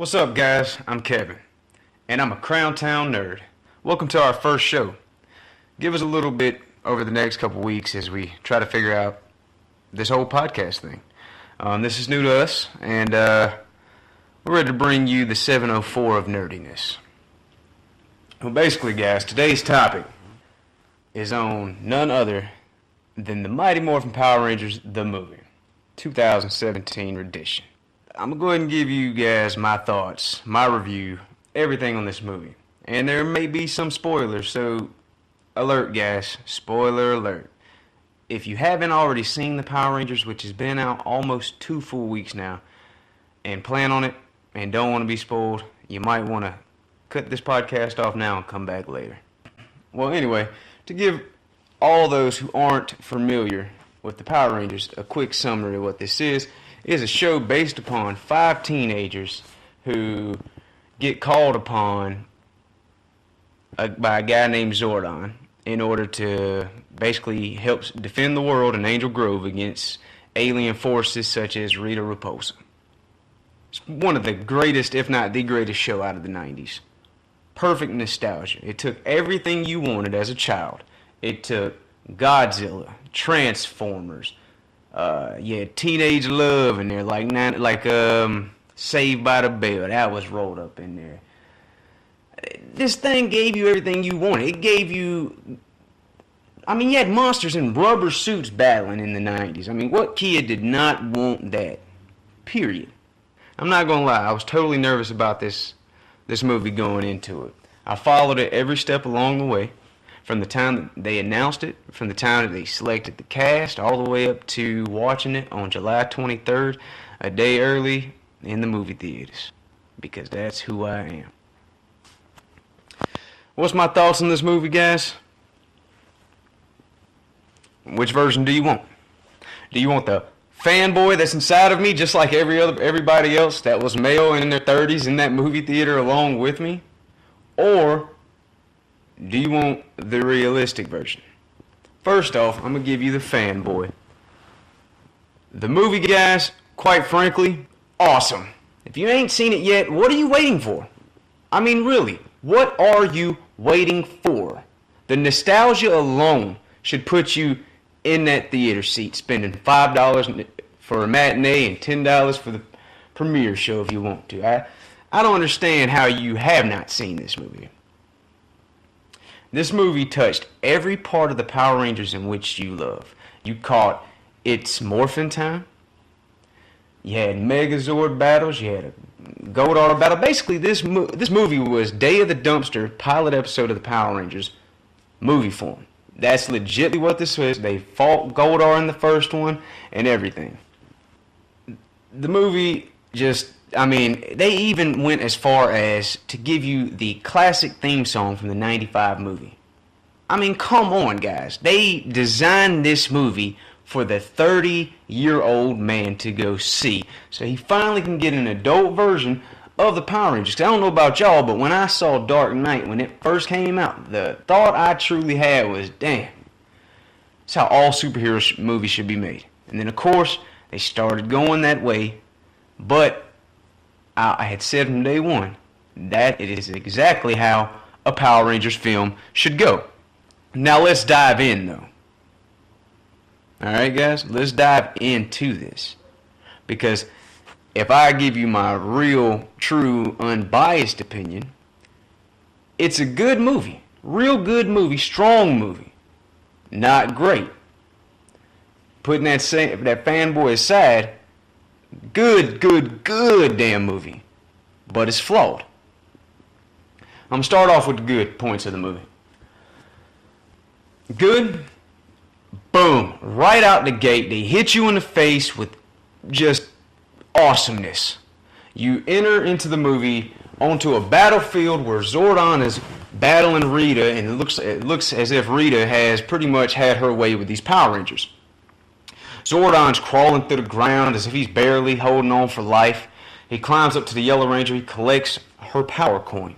What's up, guys? I'm Kevin, and I'm a Crown Town nerd. Welcome to our first show. Give us a little bit over the next couple weeks as we try to figure out this whole podcast thing. This is new to us, and we're ready to bring you the 704 of nerdiness. Well, basically, guys, today's topic is on none other than the Mighty Morphin Power Rangers, the movie, 2017 rendition. I'm going to go ahead and give you guys my thoughts, my review, everything on this movie. And there may be some spoilers, so alert, guys, spoiler alert. If you haven't already seen the Power Rangers, which has been out almost 2 full weeks now, and plan on it and don't want to be spoiled, you might want to cut this podcast off now and come back later. Well, anyway, to give all those who aren't familiar with the Power Rangers a quick summary of what this is a show based upon 5 teenagers who get called upon by a guy named Zordon in order to basically help defend the world in Angel Grove against alien forces such as Rita Repulsa. It's one of the greatest, if not the greatest show out of the 90s. Perfect nostalgia. It took everything you wanted as a child. It took Godzilla, Transformers, Teenage Love in there, like Saved by the Bell. That was rolled up in there. This thing gave you everything you wanted. It gave you, you had monsters in rubber suits battling in the 90s. What kid did not want that? Period. I'm not gonna lie, I was totally nervous about this movie going into it. I followed it every step along the way. From the time that they announced it, from the time that they selected the cast, all the way up to watching it on July 23rd, a day early in the movie theaters. Because that's who I am. What's my thoughts on this movie, guys? Which version do you want? Do you want the fanboy that's inside of me, just like everybody else that was male in their 30s in that movie theater along with me? Or do you want the realistic version? First off, I'm going to give you the fanboy. The movie, guys, quite frankly, awesome. If you ain't seen it yet, what are you waiting for? Really, what are you waiting for? The nostalgia alone should put you in that theater seat, spending $5 for a matinee and $10 for the premiere show if you want to. I don't understand how you have not seen this movie. This movie touched every part of the Power Rangers in which you love. You caught its morphin time. You had Megazord battles. You had a Goldar battle. Basically, this movie was Day of the Dumpster pilot episode of the Power Rangers movie form. That's legitimately what this is. They fought Goldar in the first one and everything. The movie just, they even went as far as to give you the classic theme song from the 95 movie. Come on, guys. They designed this movie for the 30-year-old man to go see, so he finally can get an adult version of the Power Rangers. I don't know about y'all, but when I saw Dark Knight, when it first came out, the thought I truly had was, damn, that's how all superhero movies should be made. And then, of course, they started going that way, but I had said from day one that it is exactly how a Power Rangers film should go. Now let's dive in, though. Alright, guys, let's dive into this. Because if I give you my real, true, unbiased opinion, it's a good movie. Real good movie, strong movie. Not great. Putting that fanboy aside, good damn movie. But it's flawed. I'm going to start off with the good points of the movie. Good. Boom. Right out the gate, they hit you in the face with just awesomeness. You enter into the movie onto a battlefield where Zordon is battling Rita, and it looks as if Rita has pretty much had her way with these Power Rangers. Zordon's crawling through the ground as if he's barely holding on for life. He climbs up to the Yellow Ranger. He collects her power coin.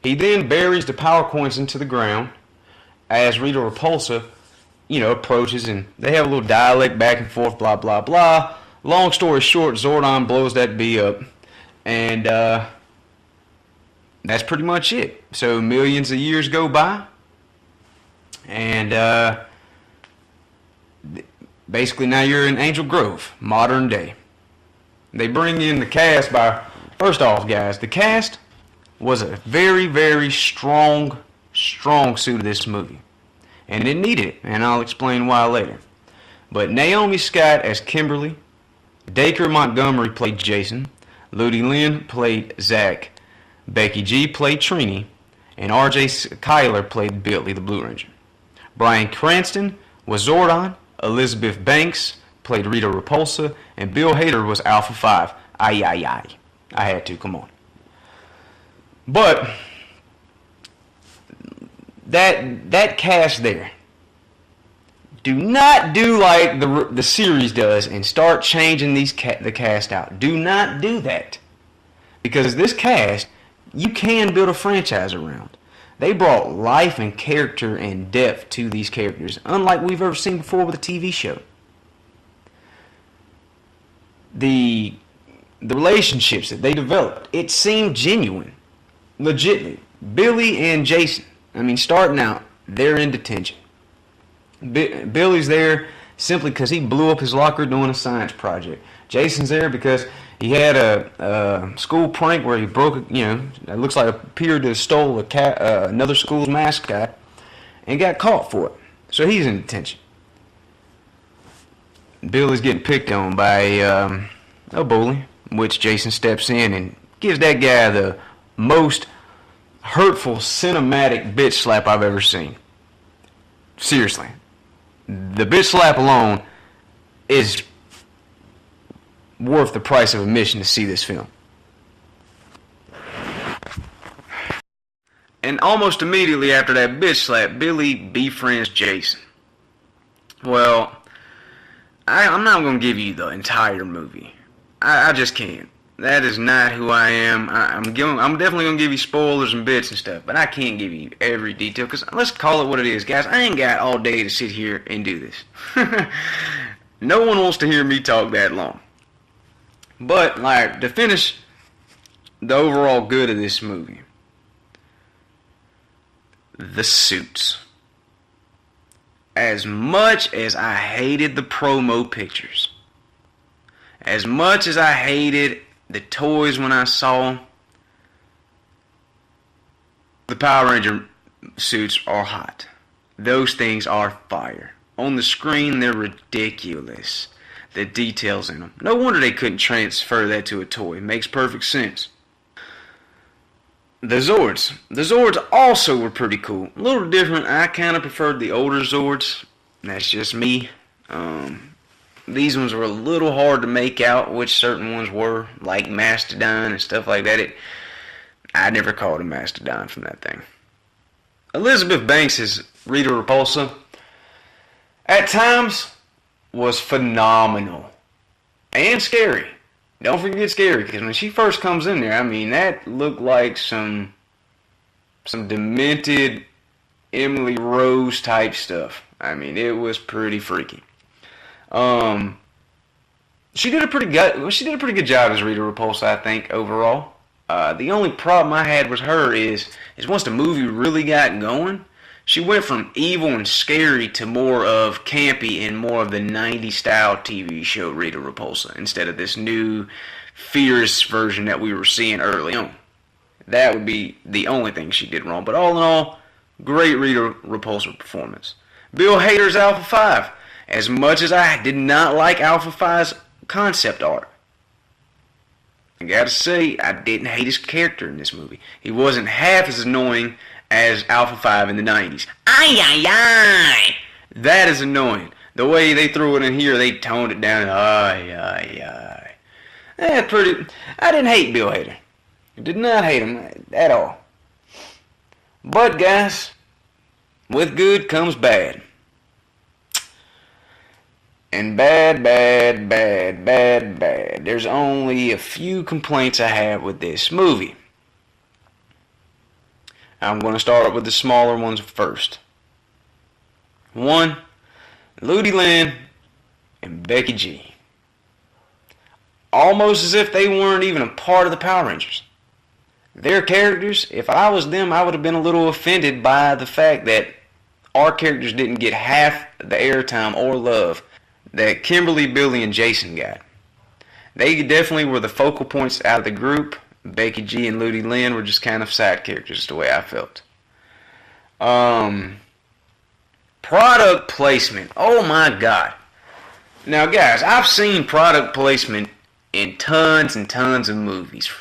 He then buries the power coins into the ground as Rita Repulsa, approaches, and they have a little dialect back and forth, blah, blah, blah. Long story short, Zordon blows that bee up, And that's pretty much it. So millions of years go by, and basically now you're in Angel Grove, modern day. They bring in the cast by, first off, guys, the cast was a very, very strong suit of this movie. And it needed it, and I'll explain why later. But Naomi Scott as Kimberly, Dacre Montgomery played Jason, Ludi Lynn played Zach, Becky G played Trini, and R.J. Kyler played Billy the Blue Ranger. Bryan Cranston was Zordon, Elizabeth Banks played Rita Repulsa, and Bill Hader was Alpha 5. Aye. I had to, come on. But that cast there, do not do like the series does and start changing the cast out. Do not do that. Because this cast, you can build a franchise around. They brought life and character and depth to these characters, unlike we've ever seen before with a TV show. The relationships that they developed, it seemed genuine, legitimately. Billy and Jason, I mean, starting out, they're in detention. Billy's there simply because he blew up his locker doing a science project. Jason's there because he had a school prank where he broke, it looks like appeared to have stole another school's mascot and got caught for it. So he's in detention. Billy's getting picked on by a bully, which Jason steps in and gives that guy the most hurtful cinematic bitch slap I've ever seen. Seriously. The bitch slap alone is worth the price of admission to see this film. And almost immediately after that bitch slap, Billy befriends Jason. Well, I'm not going to give you the entire movie. I just can't. That is not who I am. I'm definitely going to give you spoilers and bits and stuff, but I can't give you every detail, because let's call it what it is, guys. I ain't got all day to sit here and do this. No one wants to hear me talk that long. But, to finish the overall good of this movie, the suits. As much as I hated the promo pictures, as much as I hated the toys when I saw them, the Power Ranger suits are hot. Those things are fire. On the screen, they're ridiculous. The details in them. No wonder they couldn't transfer that to a toy. It makes perfect sense. The Zords. The Zords also were pretty cool. A little different. I kind of preferred the older Zords. That's just me. These ones were a little hard to make out, which certain ones were, like Mastodon and stuff like that. I never called a Mastodon from that thing. Elizabeth Banks is Rita Repulsa. At times, was phenomenal. And scary. Don't forget scary, because when she first comes in there, I mean, that looked like some demented Emily Rose type stuff. I mean, it was pretty freaky. She did a pretty good job as Rita Repulsa, I think, overall. The only problem I had with her is once the movie really got going, she went from evil and scary to more of campy and more of the 90s style TV show Rita Repulsa, instead of this new fierce version that we were seeing early on. That would be the only thing she did wrong. But all in all, great Rita Repulsa performance. Bill Hader's Alpha 5. As much as I did not like Alpha 5's concept art, I gotta say, I didn't hate his character in this movie. He wasn't half as annoying as Alpha 5 in the 90s. Ay. That is annoying. The way they threw it in here, they toned it down. Ay. I didn't hate Bill Hader. I did not hate him at all. But guys, with good comes bad. And bad. There's only a few complaints I have with this movie. I'm going to start with the smaller ones first. 1, Ludi Lynn and Becky G. almost as if they weren't even a part of the Power Rangers. Their characters, if I was them, I would have been a little offended by the fact that our characters didn't get half the airtime or love that Kimberly, Billy, and Jason got. They definitely were the focal points out of the group. Becky G and Ludi Lynn were just kind of side characters, the way I felt. Product placement. Oh my God. Now guys, I've seen product placement in tons and tons of movies.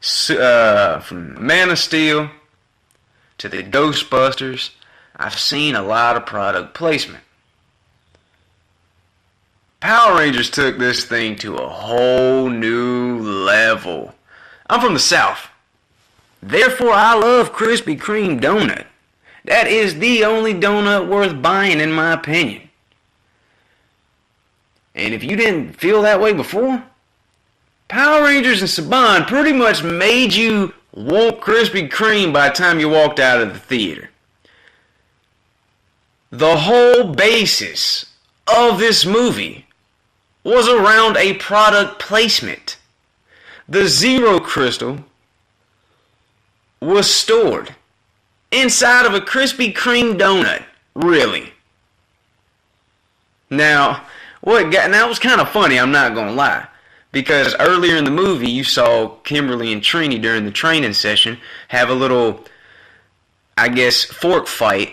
From Man of Steel to the Ghostbusters, I've seen a lot of product placement. Power Rangers took this thing to a whole new level. I'm from the South. Therefore, I love Krispy Kreme donut. That is the only donut worth buying in my opinion. And if you didn't feel that way before, Power Rangers and Saban pretty much made you want Krispy Kreme by the time you walked out of the theater. The whole basis of this movie was around a product placement. The Zero Crystal was stored inside of a Krispy Kreme donut. Really. Now, that was kind of funny, I'm not going to lie. Because earlier in the movie, you saw Kimberly and Trini during the training session have a little, I guess, fork fight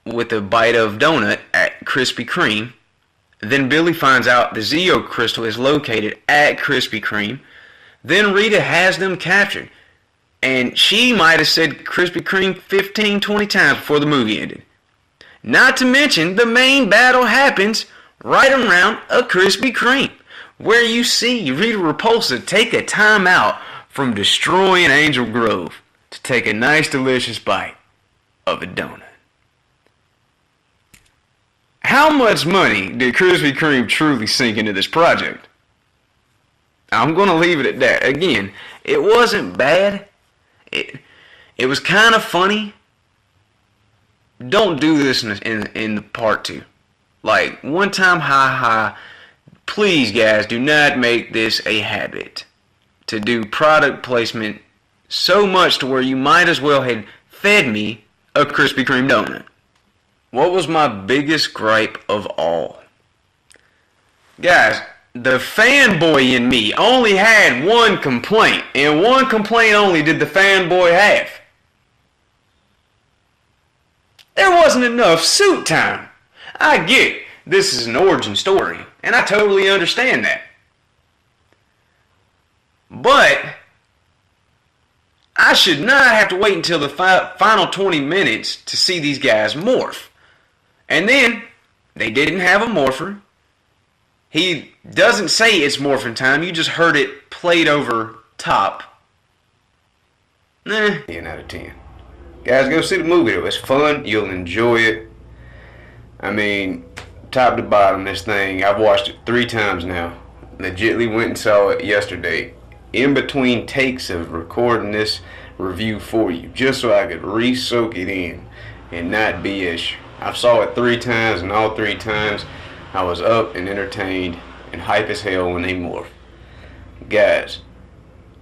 with a bite of donut at Krispy Kreme. Then Billy finds out the Zeo Crystal is located at Krispy Kreme. Then Rita has them captured. And she might have said Krispy Kreme 15, 20 times before the movie ended. Not to mention, the main battle happens right around a Krispy Kreme, where you see Rita Repulsa take a time out from destroying Angel Grove to take a nice delicious bite of a donut. How much money did Krispy Kreme truly sink into this project? I'm going to leave it at that. Again, it wasn't bad. It was kind of funny. Don't do this in the part 2. Like, one time, ha. Please, guys, do not make this a habit to do product placement so much to where you might as well have fed me a Krispy Kreme donut. What was my biggest gripe of all? Guys, the fanboy in me only had one complaint, and one complaint only did the fanboy have. There wasn't enough suit time. I get it. This is an origin story, and I totally understand that. But I should not have to wait until the final 20 minutes to see these guys morph. And then, they didn't have a morpher. He doesn't say it's morphin' time, you just heard it played over top. 10 out of 10. Guys, go see the movie though. It's fun, you'll enjoy it. I mean, top to bottom, this thing, I've watched it 3 times now. Legitly went and saw it yesterday. In between takes of recording this review for you, just so I could re-soak it in and not BS you. I saw it 3 times, and all 3 times I was up and entertained and hype as hell when they morph. Guys,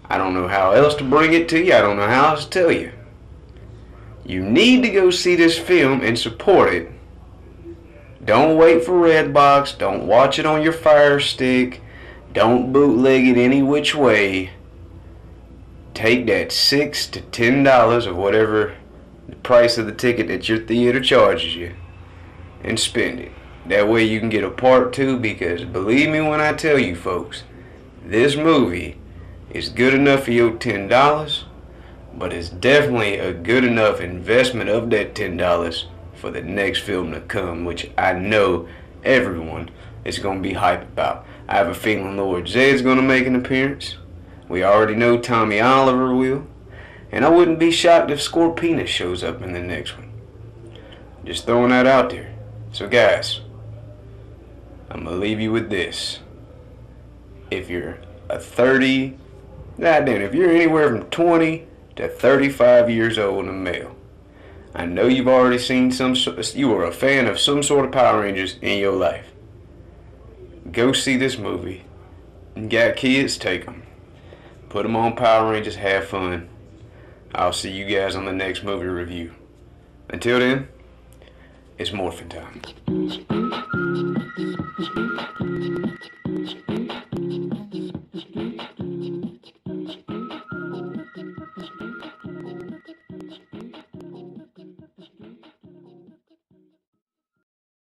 I don't know how else to bring it to you. I don't know how else to tell you. You need to go see this film and support it. Don't wait for Redbox. Don't watch it on your Fire Stick. Don't bootleg it any which way. Take that $6 to $10 of whatever the price of the ticket that your theater charges you and spend it. That way you can get a part 2, because believe me when I tell you folks, this movie is good enough for your $10, but it's definitely a good enough investment of that $10 for the next film to come, which I know everyone is going to be hyped about. I have a feeling Lord Zed's going to make an appearance. We already know Tommy Oliver will. And I wouldn't be shocked if Scorpina shows up in the next one. Just throwing that out there. So guys, I'm going to leave you with this. If you're if you're anywhere from 20 to 35 years old and male, I know you've already seen you are a fan of some sort of Power Rangers in your life. Go see this movie You got kids? Take them. Put them on Power Rangers, have fun. I'll see you guys on the next movie review. Until then, it's morphin' time.